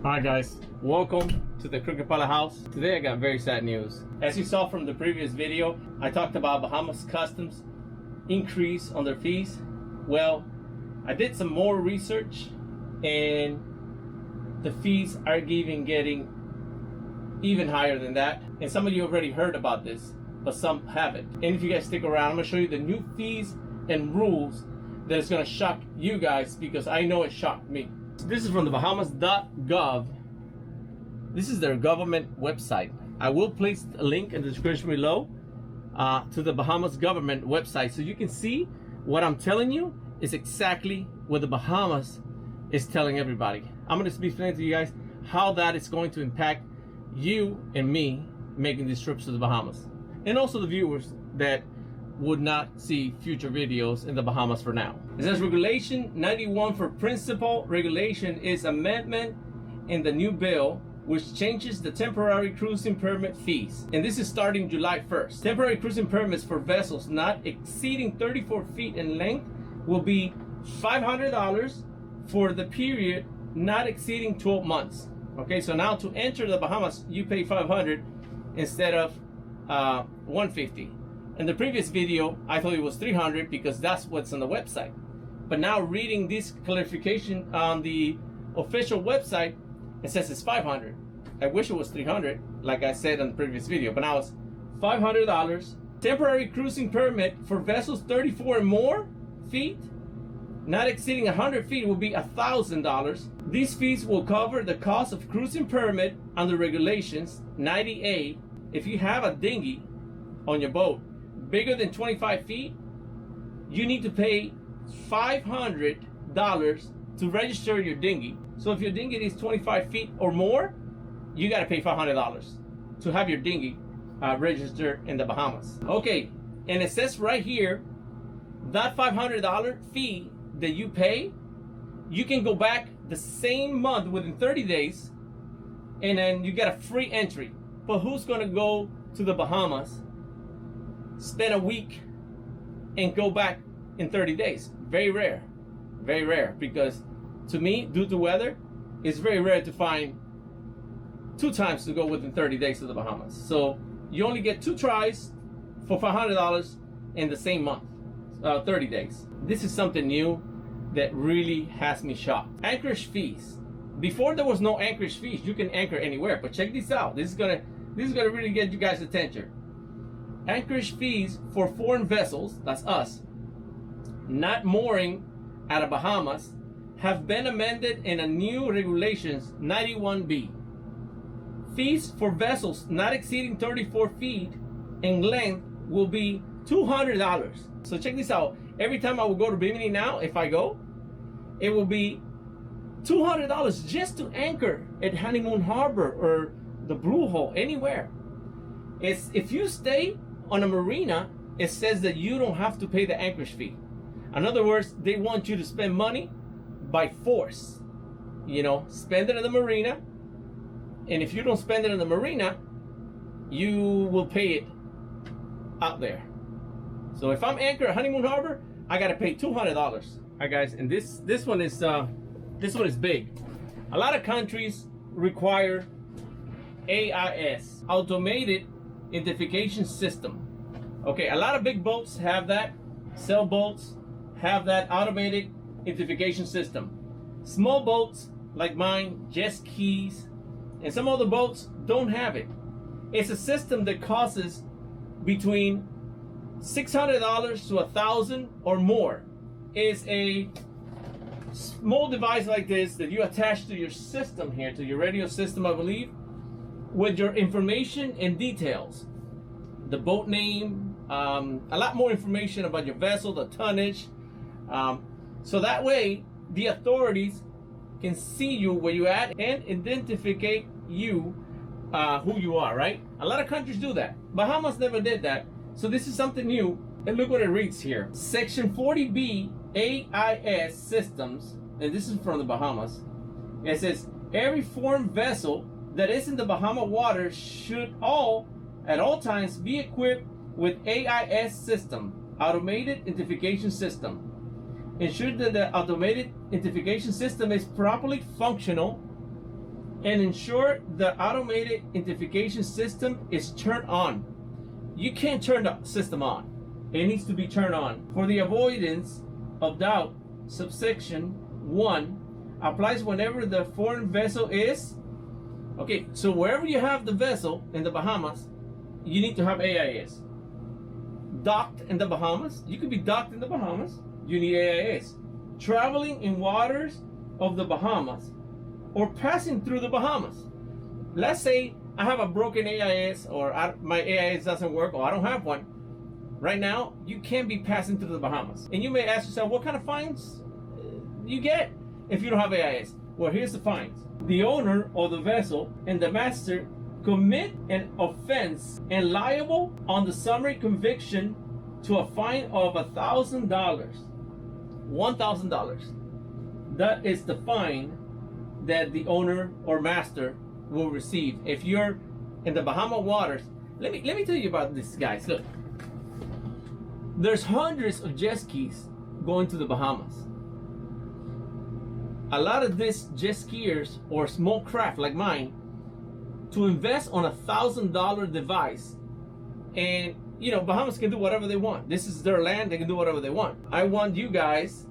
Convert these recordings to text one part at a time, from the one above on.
Hi guys, welcome to the Crooked Pilot House. Today I got very sad news. As you saw from the previous video, I talked about Bahamas Customs increase on their fees. Well, I did some more research and the fees are getting even higher than that. And some of you already heard about this, but some haven't. And if you guys stick around, I'm gonna show you the new fees and rules that is gonna shock you guys, because I know it shocked me. This is from the Bahamas.gov. This is their government website. I will place a link in the description below to the Bahamas government website, so you can see what I'm telling you is exactly what the Bahamas is telling everybody. I'm going to be explaining to you guys how that is going to impact you and me making these trips to the Bahamas, and also the viewers that would not see future videos in the Bahamas for now. It says Regulation 91 for principal regulation is amendment in the new bill which changes the temporary cruising permit fees. And this is starting July 1st. Temporary cruising permits for vessels not exceeding 34 feet in length will be $500 for the period not exceeding 12 months. Okay, so now to enter the Bahamas, you pay $500 instead of $150. In the previous video, I thought it was $300 because that's what's on the website. But now reading this clarification on the official website, it says it's $500. I wish it was $300, like I said in the previous video, but now it's $500. Temporary cruising permit for vessels 34 and more feet, not exceeding 100 feet, will be $1,000. These fees will cover the cost of cruising permit under regulations 90A. If you have a dinghy on your boat bigger than 25 feet, you need to pay $500 to register your dinghy. So if your dinghy is 25 feet or more, you got to pay $500 to have your dinghy registered in the Bahamas. Okay, and it says right here that $500 fee that you pay, you can go back the same month within 30 days, and then you get a free entry. But who's going to go to the Bahamas, spend a week, and go back in 30 days? Very rare. Very rare, because to me, due to weather, it's very rare to find 2 times to go within 30 days to the Bahamas. So you only get 2 tries for $500 in the same month, 30 days. This is something new that really has me shocked. Anchorage fees. Before there was no anchorage fees, you can anchor anywhere. But check this out. This is gonna really get you guys' attention. Anchorage fees for foreign vessels, that's us, not mooring at a Bahamas, have been amended in a new regulations 91B. Fees for vessels not exceeding 34 feet in length will be $200. So check this out. Every time I will go to Bimini now, if I go, it will be $200 just to anchor at Honeymoon Harbor or the Blue Hole, anywhere. If you stay on a marina, it says that you don't have to pay the anchorage fee. In other words, they want you to spend money by force. You know, spend it in the marina, and if you don't spend it in the marina, you will pay it out there. So if I'm anchored at Honeymoon Harbor, I gotta pay $200. All right, guys, and this one is big. A lot of countries require AIS, automated identification system. Okay, a lot of big boats have that. Sailboats have that automated identification system. Small boats like mine, jet skis, and some other boats don't have it. It's a system that costs between $600 to $1,000 or more. It's a small device like this that you attach to your system here, to your radio system, I believe, with your information and details. The boat name, a lot more information about your vessel, the tonnage. So that way, the authorities can see you where you at and identify you, who you are, right? A lot of countries do that. Bahamas never did that. So this is something new. And look what it reads here. Section 40B AIS systems, and this is from the Bahamas. It says, every foreign vessel that is in the Bahama waters should at all times be equipped with AIS system, automated identification system. Ensure that the automated identification system is properly functional and ensure the automated identification system is turned on. You can't turn the system on. It needs to be turned on. For the avoidance of doubt, subsection 1 applies whenever the foreign vessel is, okay, so wherever you have the vessel in the Bahamas, you need to have AIS. Docked in the Bahamas, you could be docked in the Bahamas, you need AIS. Traveling in waters of the Bahamas or passing through the Bahamas. Let's say I have a broken AIS, or my AIS doesn't work, or I don't have one. Right now, you can't be passing through the Bahamas. And you may ask yourself, what kind of fines you get if you don't have AIS? Well, here's the fines. The owner of the vessel and the master commit an offense and liable on the summary conviction to a fine of $1,000. $1,000. That is the fine that the owner or master will receive if you're in the Bahama waters. Let me tell you about this, guys. Look, there's hundreds of jet skis going to the Bahamas. A lot of these jet skiers or small craft like mine to invest on $1,000 device, and you know, Bahamas can do whatever they want. This is their land, they can do whatever they want. I want you guys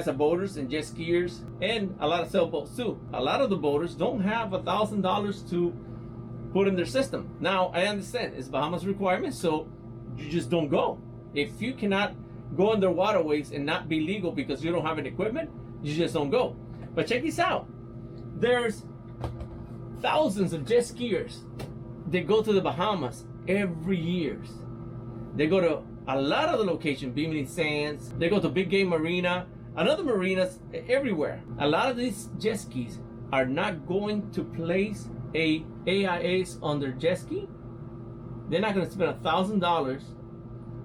are boaters and jet skiers and a lot of sailboats too. A lot of the boaters don't have $1,000 to put in their system. Now, I understand it's Bahamas requirement, so you just don't go. If you cannot go in their waterways and not be legal because you don't have any equipment, you just don't go. But check this out. There's thousands of jet skiers that go to the Bahamas every year. They go to a lot of the locations, Bimini Sands, they go to Big Game Marina, and other marinas everywhere. A lot of these jet skis are not going to place a AIS on their jet ski. They're not going to spend $1,000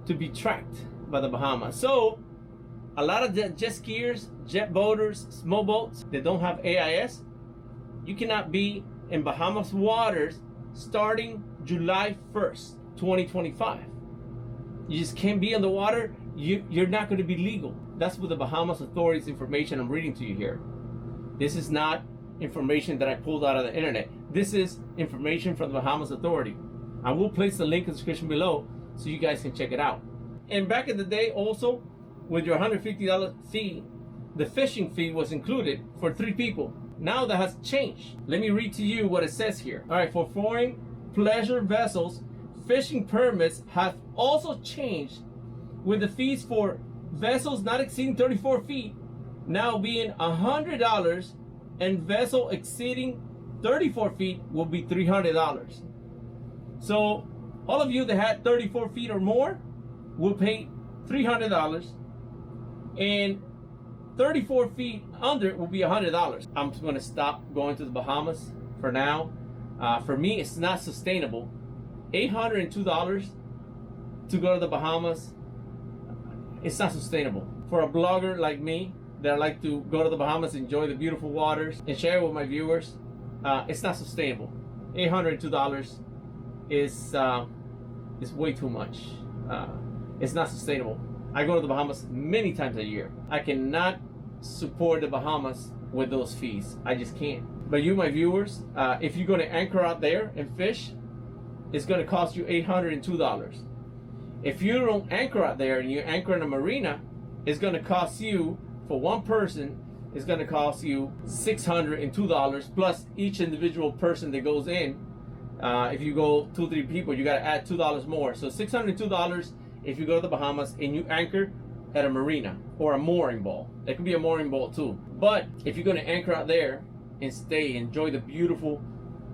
to be tracked by the Bahamas. So a lot of jet skiers, jet boaters, small boats that don't have AIS, you cannot be in Bahamas waters starting July 1st, 2025. You just can't be on the water. You're not going to be legal. That's what the Bahamas authorities information I'm reading to you here. This is not information that I pulled out of the internet. This is information from the Bahamas authority. I will place the link in the description below so you guys can check it out. And back in the day also, with your $150 fee, the fishing fee was included for 3 people. Now that has changed. Let me read to you what it says here. All right, for foreign pleasure vessels, fishing permits have also changed, with the fees for vessels not exceeding 34 feet now being $100, and vessel exceeding 34 feet will be $300. So all of you that had 34 feet or more will pay $300, and 34 feet under will be $100. I'm going to stop going to the Bahamas for now. For me, it's not sustainable. $802 to go to the Bahamas, it's not sustainable. For a blogger like me that like to go to the Bahamas, enjoy the beautiful waters, and share it with my viewers, it's not sustainable. $802 is way too much. It's not sustainable. I go to the Bahamas many times a year. I cannot support the Bahamas with those fees. I just can't. But you, my viewers, if you're going to anchor out there and fish, it's going to cost you $802. If you don't anchor out there and you anchor in a marina, it's going to cost you, for one person, it's going to cost you $602 plus each individual person that goes in. If you go 2-3 people, you got to add $2 more. So $602 if you go to the Bahamas and you anchor at a marina or a mooring ball. It could be a mooring ball too. But if you're going to anchor out there and stay, enjoy the beautiful,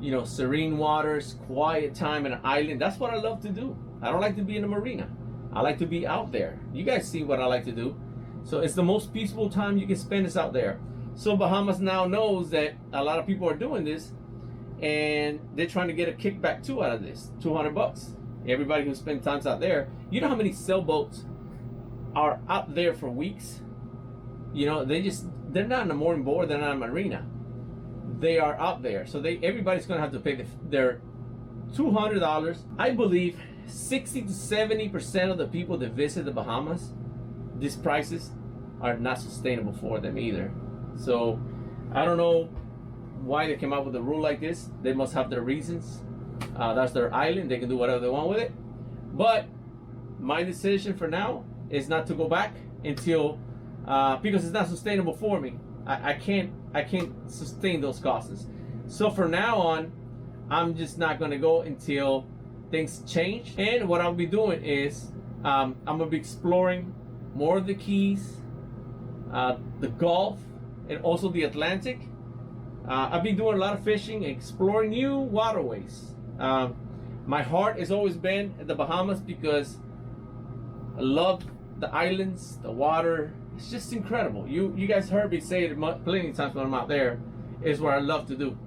you know, serene waters, quiet time in an island, that's what I love to do. I don't like to be in a marina. I like to be out there. You guys see what I like to do. So it's the most peaceful time you can spend is out there. So Bahamas now knows that a lot of people are doing this, and they're trying to get a kickback too out of this. $200. Everybody who spends time out there. You know how many sailboats are out there for weeks? You know, they're not in a mooring board, they're not in a marina. They are out there. So everybody's gonna have to pay their $200. I believe 60 to 70% of the people that visit the Bahamas, these prices are not sustainable for them either. So I don't know why they came up with a rule like this. They must have their reasons. That's their island. They can do whatever they want with it. But my decision for now is not to go back until because it's not sustainable for me. I can't sustain those costs. So for now on, I'm just not gonna go until things change. And what I'll be doing is I'm gonna be exploring more of the Keys, the Gulf, and also the Atlantic. I've been doing a lot of fishing, exploring new waterways. My heart has always been at the Bahamas because I love the islands, the water. It's just incredible. You guys heard me say it plenty of times when I'm out there. Is what I love to do.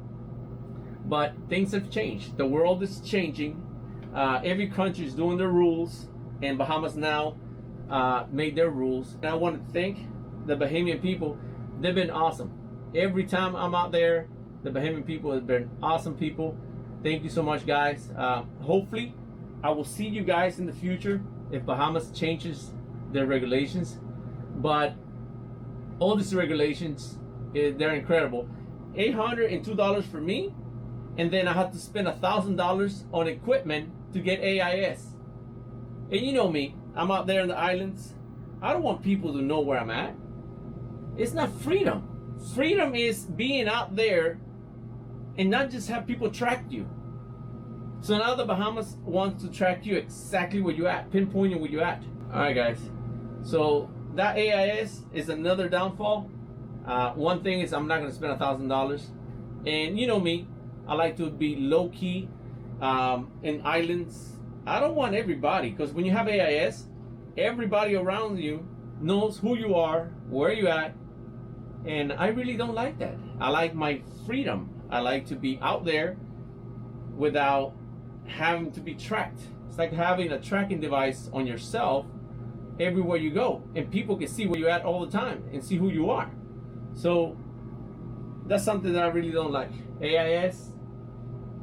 But things have changed. The world is changing. Every country is doing their rules, and Bahamas now made their rules. And I want to thank the Bahamian people. They've been awesome. Every time I'm out there, the Bahamian people have been awesome people. Thank you so much, guys. Hopefully, I will see you guys in the future if Bahamas changes their regulations. But all these regulations, they're incredible. $802 for me, and then I have to spend $1,000 on equipment to get AIS. And you know me, I'm out there in the islands. I don't want people to know where I'm at. It's not freedom. Freedom is being out there and not just have people track you. So now the Bahamas wants to track you exactly where you at, pinpointing where you at. All right, guys. So that AIS is another downfall. One thing is I'm not going to spend $1,000, and you know me, I like to be low key in islands. I don't want everybody, because when you have AIS, everybody around you knows who you are, where you at, and I really don't like that. I like my freedom. I like to be out there without having to be tracked. It's like having a tracking device on yourself everywhere you go, and people can see where you're at all the time and see who you are. So that's something that I really don't like. AIS,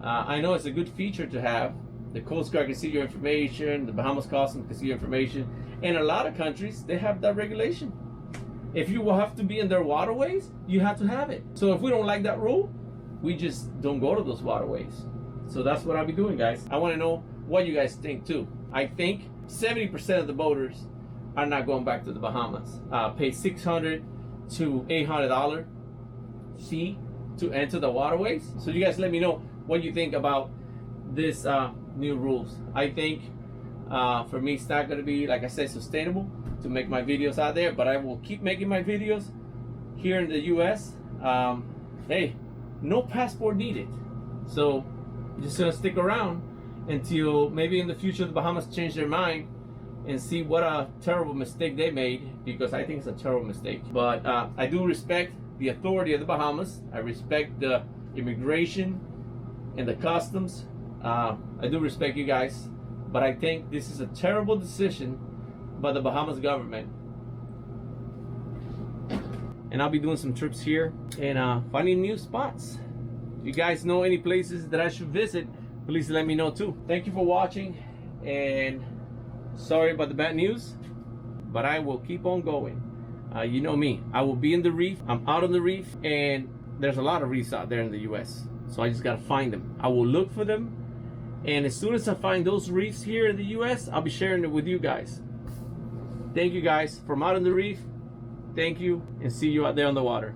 I know it's a good feature to have. The Coast Guard can see your information, the Bahamas Customs can see your information, and a lot of countries, they have that regulation. If you will have to be in their waterways, you have to have it. So if we don't like that rule, we just don't go to those waterways. So that's what I'll be doing, guys. I want to know what you guys think too. I think 70% of the boaters are not going back to the Bahamas. Pay $600 to $800 fee to enter the waterways. So you guys let me know what you think about this new rules. I think for me it's not going to be, like I said, sustainable to make my videos out there, but I will keep making my videos here in the US. Hey, no passport needed. So I'm just gonna stick around until maybe in the future the Bahamas change their mind and see what a terrible mistake they made, because I think it's a terrible mistake. But I do respect the authority of the Bahamas. I respect the immigration and the customs. I do respect you guys, but I think this is a terrible decision by the Bahamas government. And I'll be doing some trips here and finding new spots. If you guys know any places that I should visit, please let me know too. Thank you for watching, and sorry about the bad news, but I will keep on going. You know me, I will be in the reef. I'm out on the reef, and there's a lot of reefs out there in the US, so I just gotta find them. I will look for them, and as soon as I find those reefs here in the US, I'll be sharing it with you guys. Thank you guys from out on the reef. Thank you, and see you out there on the water.